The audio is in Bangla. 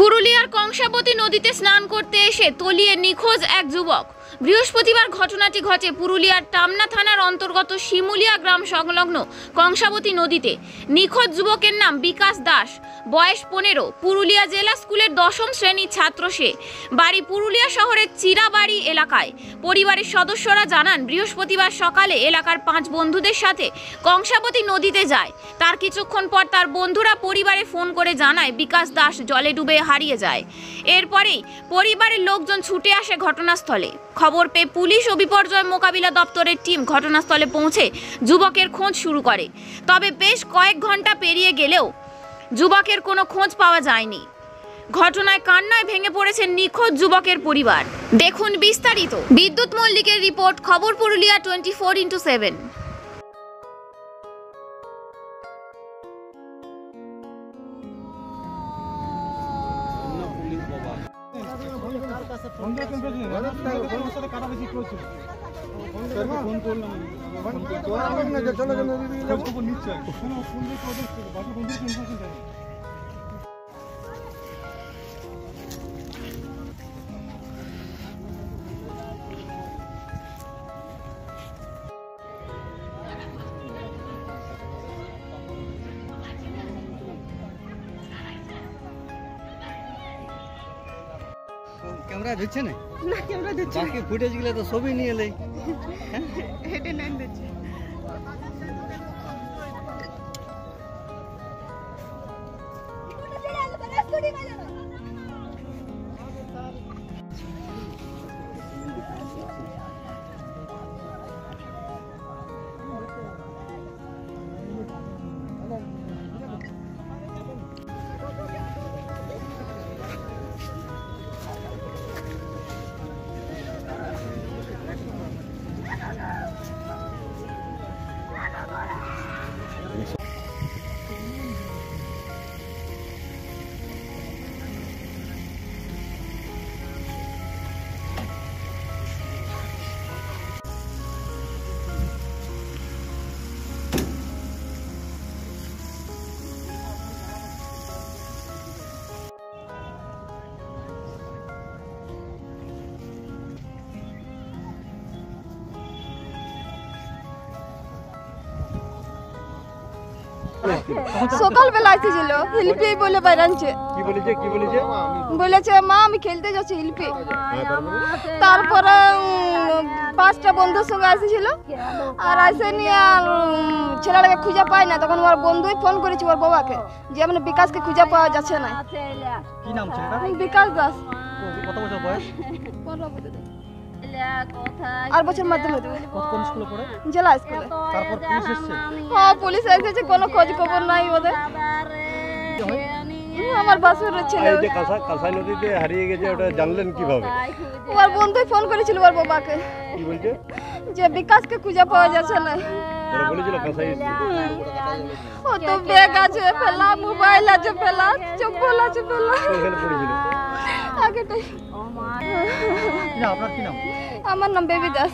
পুরুলিয়ার কংসাবতী নদীতে স্নান করতে এসে তলিয়ে নিখোঁজ এক যুবক। বৃহস্পতিবার ঘটনাটি ঘটে পুরুলিয়ার টামনা থানার অন্তর্গত শিমুলিয়া গ্রাম সংলগ্ন কংসাবতী নদীতে। নিখোঁজ যুবকের নাম বিকাশ দাস, বয়স 15, পুরুলিয়া জেলা স্কুলের 10ম শ্রেণীর ছাত্র। সে বাড়ি পুরুলিয়া শহরের চিরাবাড়ি এলাকায়। পরিবারের সদস্যরা জানান, বৃহস্পতিবার সকালে এলাকার 5 বন্ধুদের সাথে কংসাবতী নদীতে যায়। তার কিছুক্ষণ পর তার বন্ধুরা পরিবারে ফোন করে জানায় বিকাশ দাস জলে ডুবে হারিয়ে যায়। এরপরেই পরিবারের লোকজন ছুটে আসে ঘটনাস্থলে। খবর পেয়ে পুলিশ ও বিপর্যয় মোকাবিলা দপ্তরের টিম ঘটনাস্থলে পৌঁছে যুবকের খোঁজ শুরু করে। তবে বেশ কয়েক ঘন্টা পেরিয়ে গেলেও যুবকের কোনো খোঁজ পাওয়া যায়নি। ঘটনায় কান্নায় ভেঙে পড়েছে নিখোঁজ যুবকের পরিবার। দেখুন বিস্তারিত। বিদ্যুৎ মল্লিকের রিপোর্ট, খবর পুরুলিয়া 24x7। ক্যামেরা ধরছে না? না ক্যামেরা ধরছে। বাকি ফুটেজ গুলো তো সবই নিয়ে এলে। হেডে নাইন ধরছে। সকালবেলা আসছিল হিলপি বলে বাইরানছে। বলেছে মা আমি খেলতে যাচ্ছি হিলপি। তারপরে 5টা বন্ধুর সঙ্গে আসছিল আর এসে নিয়ে ছেলেটাকে খুঁজে পায় না। তখন ওর বন্ধুই ফোন করেছে ওর বাবাকে যে মানে বিকাশকে খুঁজে পাওয়া যাচ্ছে না। কি নাম ছেলেটা? বিকাশ দাস। কত বছর বয়স? 15 আর বছর মাধ্যমিক। কোন স্কুলে পড়ে? জেলা স্কুলে। তারপর পুলিশ এসেছে? হ্যাঁ পুলিশ এসেছে, কোনো খোঁজ খবর নাই ওদের। আমার বাসুর ছেলে এই যে কাঁসাই নদীতে হারিয়ে গেছে, ওটা জানলেন কিভাবে? ওর বন্ধুই ফোন করেছিল ওর বাবাকে। কি বলছে? যে বিকাশকে খুঁজে পাওয়া যাচ্ছে না। ওরা বলেছিল কাঁসাই ও তো ব্যাগ আছে ফেলা, মোবাইল আছে ফেলা, চপ্পল আছে ফেলা। ওখানে পড়েছিল আগেটাই। আপনার কি নাম? আমার নাম বেবি দাস।